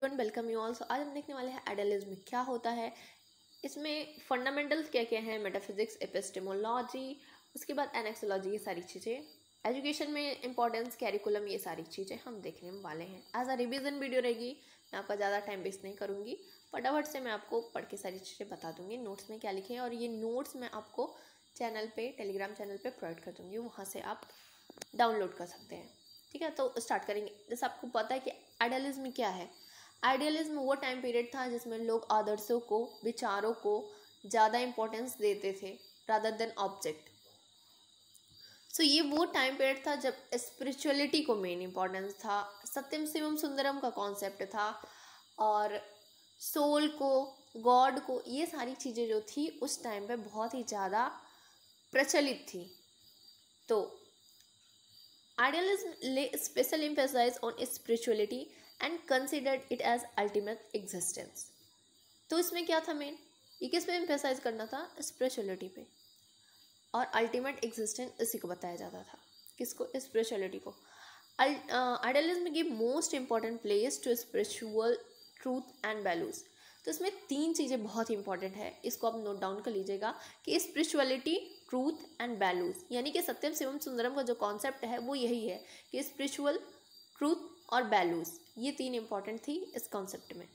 Welcome you also. आज हम देखने वाले हैं एडल्टिज्म क्या होता है, इसमें फंडामेंटल्स क्या क्या हैं, मेटाफिजिक्स, एपिस्टेमोलॉजी, उसके बाद एनेक्सोलॉजी, ये सारी चीज़ें, एजुकेशन में इंपॉर्टेंस, कैरिकुलम, ये सारी चीज़ें हम देखने वाले हैं। एज अ रिवीजन वीडियो रहेगी, मैं आपका ज़्यादा टाइम वेस्ट नहीं करूँगी, फटाफट से मैं आपको पढ़ के सारी चीज़ें बता दूँगी नोट्स में क्या लिखे हैं, और ये नोट्स मैं आपको चैनल पे, टेलीग्राम चैनल पे प्रोवाइड कर दूँगी, वहाँ से आप डाउनलोड कर सकते हैं। ठीक है, तो स्टार्ट करेंगे। जैसे आपको पता है कि आइडियलिज्म क्या है। आइडियलिज्म वो टाइम पीरियड था जिसमें लोग आदर्शों को, विचारों को ज़्यादा इम्पोर्टेंस देते थे रादर देन ऑब्जेक्ट। सो ये वो टाइम पीरियड था जब स्पिरिचुअलिटी को मेन इम्पोर्टेंस था, सत्यम शिवम सुंदरम का कॉन्सेप्ट था, और सोल को, गॉड को, ये सारी चीज़ें जो थी उस टाइम पे बहुत ही ज़्यादा प्रचलित थी। तो Idealism lay special emphasis on spirituality and considered it as ultimate existence। तो इसमें क्या था मेन, ये किस पे एम्फेसाइज करना था, स्पिरिचुअलिटी पे, और अल्टीमेट एग्जिस्टेंस इसी को बताया जाता था। किसको, स्पिरिचुअलिटी को। Idealism give most important place to spiritual truth and values. तो इसमें तीन चीज़ें बहुत ही इंपॉर्टेंट है, इसको आप नोट डाउन कर लीजिएगा कि स्पिरिचुअलिटी, ट्रूथ एंड वैल्यूज, यानी कि सत्यम शिवम सुंदरम का जो कॉन्सेप्ट है वो यही है कि स्पिरिचुअल, ट्रूथ और वैल्यूज, ये तीन इंपॉर्टेंट थी इस कॉन्सेप्ट में।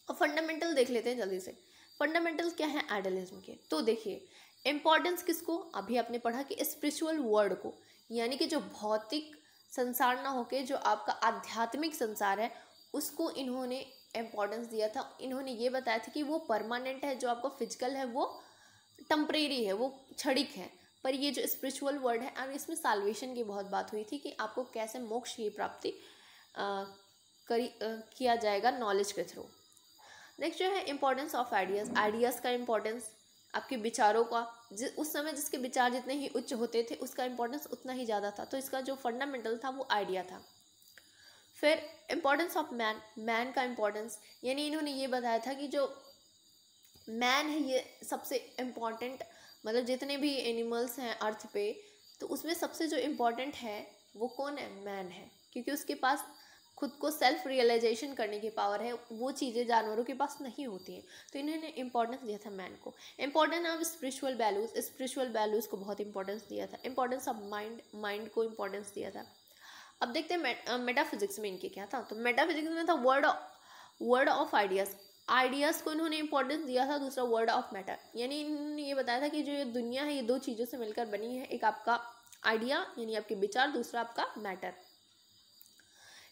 और फंडामेंटल देख लेते हैं जल्दी से। फंडामेंटल क्या है आइडियलिज्म के, तो देखिए इंपॉर्टेंस किसको, अभी आपने पढ़ा कि स्पिरिचुअल वर्ड को, यानी कि जो भौतिक संसार ना होके जो आपका आध्यात्मिक संसार है उसको इन्होंने इम्पोर्टेंस दिया था। इन्होंने ये बताया था कि वो परमानेंट है, जो आपका फिजिकल है वो टेम्परेरी है, वो क्षणिक है, पर ये जो स्पिरिचुअल वर्ड है, और इसमें साल्वेशन की बहुत बात हुई थी कि आपको कैसे मोक्ष की प्राप्ति किया जाएगा नॉलेज के थ्रू। नेक्स्ट जो है इंपॉर्टेंस ऑफ आइडियाज़। आइडियाज़ का इंपॉर्टेंस, आपके विचारों का, उस समय जिसके विचार जितने ही उच्च होते थे उसका इंपॉर्टेंस उतना ही ज़्यादा था, तो इसका जो फंडामेंटल था वो आइडिया था। फिर इंपॉर्टेंस ऑफ मैन, मैन का इंपॉर्टेंस, यानी इन्होंने ये बताया था कि जो मैन है ये सबसे इम्पॉर्टेंट, मतलब जितने भी एनिमल्स हैं अर्थ पे, तो उसमें सबसे जो इम्पॉर्टेंट है वो कौन है, मैन है, क्योंकि उसके पास खुद को सेल्फ रियलाइजेशन करने की पावर है, वो चीज़ें जानवरों के पास नहीं होती हैं, तो इन्होंने इंपॉर्टेंस दिया था मैन को। Importance of spiritual values, spiritual values को बहुत इंपॉर्टेंस दिया था। इंपॉर्टेंस ऑफ माइंड, माइंड को इंपॉर्टेंस दिया था। अब देखते हैं मेटाफिजिक्स में इनके क्या था। तो मेटाफिजिक्स में था वर्ड ऑफ आइडियाज़, आइडियाज़ को इन्होंने इंपॉर्टेंस दिया था। दूसरा वर्ड ऑफ मैटर, यानी इन्होंने ये बताया था कि जो ये दुनिया है ये दो चीज़ों से मिलकर बनी है, एक आपका आइडिया यानी आपके विचार, दूसरा आपका मैटर।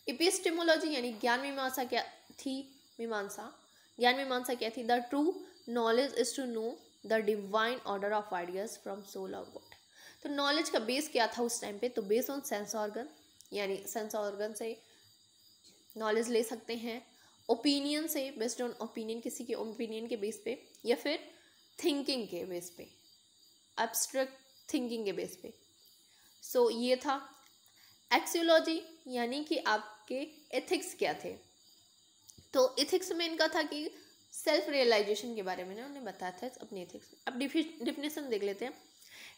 एपिस्टेमोलॉजी यानी ज्ञान मीमांसा क्या थी, मीमांसा, ज्ञान मीमांसा क्या थी, the true knowledge is to know the divine order of ideas from soul of God. तो नॉलेज का बेस क्या था उस टाइम पे, तो बेस ऑन सेंस ऑर्गन, यानी सेंस ऑर्गन से नॉलेज ले सकते हैं, ओपिनियन से, बेस्ड ऑन ओपिनियन, किसी के ओपिनियन के बेस पे, या फिर थिंकिंग के बेस पे, एब्स्ट्रैक्ट थिंकिंग के बेस पे। सो ये था एक्सियोलॉजी, यानी कि आपके एथिक्स क्या थे। तो एथिक्स में इनका था कि सेल्फ रियलाइजेशन के बारे में ना उन्हें बताया था अपने एथिक्स में। अब डिफिनेशन देख लेते हैं।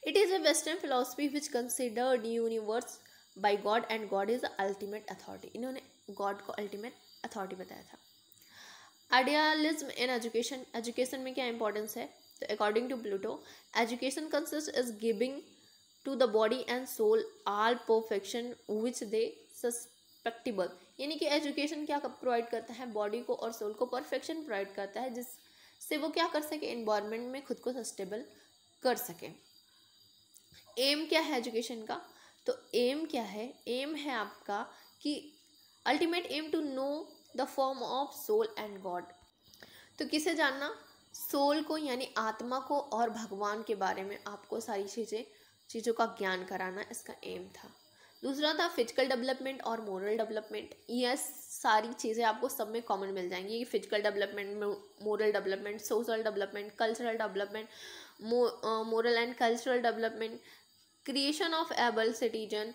It is a western philosophy which considered universe by God and God is the ultimate authority. इन्होंने गॉड को अल्टीमेट अथॉरिटी बताया था। आइडियलिज्म इन एजुकेशन, एजुकेशन में क्या इंपॉर्टेंस है, तो according to Pluto education consist is giving to the body and soul all perfection which they susceptible, यानी कि एजुकेशन क्या प्रोवाइड करता है, बॉडी को और सोल को परफेक्शन प्रोवाइड करता है जिससे वो क्या कर सके, एनवायरनमेंट में खुद को सस्टेबल कर सके। एम क्या है एजुकेशन का, तो एम क्या है, एम है आपका कि ultimate aim to know the form of soul and God. तो किसे जानना, सोल को यानी आत्मा को और भगवान के बारे में आपको सारी चीज़ों का ज्ञान कराना इसका एम था। दूसरा था फिजिकल डेवलपमेंट और मोरल डेवलपमेंट। ये सारी चीज़ें आपको सब में कॉमन मिल जाएंगी, physical development, moral development, social development, cultural development, moral and cultural development, creation of able citizen,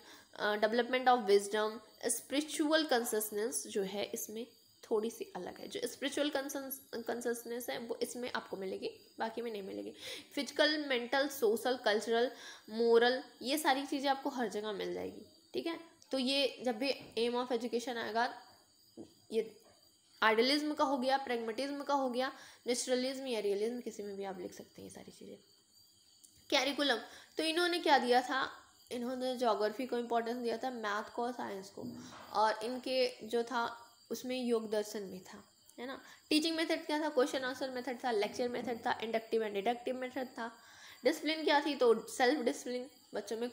development of wisdom. Spiritual consistence जो है इसमें थोड़ी सी अलग है, जो स्पिरिचुअल कंसिस्टेंस है वो इसमें आपको मिलेगी, बाकी में नहीं मिलेगी। Physical, mental, social, cultural, moral, ये सारी चीज़ें आपको हर जगह मिल जाएगी। ठीक है, तो ये जब भी एम ऑफ एजुकेशन आएगा, ये आइडियलिज्म का हो गया, प्रैग्मेटिज्म का हो गया, नेचुरलिज्म या रियलिज्म, किसी में भी आप लिख सकते हैं ये सारी चीज़ें। कैरिकुलम, तो इन्होंने क्या दिया था, इन्होंने ज्योग्राफी को इम्पोर्टेंस दिया था, मैथ को और साइंस को, और इनके जो था उसमें योग दर्शन भी था, है ना। टीचिंग मेथड क्या था, क्वेश्चन आंसर मेथड था, लेक्चर मेथड था, इंडक्टिव एंड डिडक्टिव मेथड था। डिसिप्लिन क्या थी, तो सेल्फ डिसिप्लिन, बच्चों में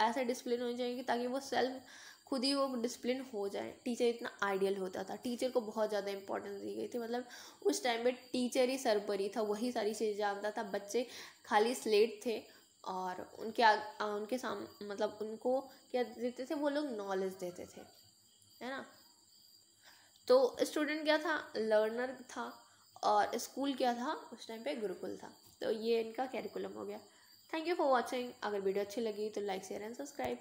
ऐसे डिसिप्लिन होनी चाहिए ताकि वो सेल्फ खुद ही वो डिसिप्लिन हो जाए। टीचर इतना आइडियल होता था, टीचर को बहुत ज़्यादा इंपॉर्टेंस दी गई थी, मतलब उस टाइम पे टीचर ही सरपरी था, वही सारी चीज़ जानता था, बच्चे खाली स्लेट थे और उनके सामने मतलब उनको क्या देते थे, वो लोग नॉलेज देते थे, है ना। तो स्टूडेंट क्या था, लर्नर था, और स्कूल क्या था उस टाइम पे, गुरुकुल था। तो ये इनका कैरिकुलम हो गया। Thank you for watching. अगर वीडियो अच्छी लगी तो लाइक शेयर एंड सब्सक्राइब।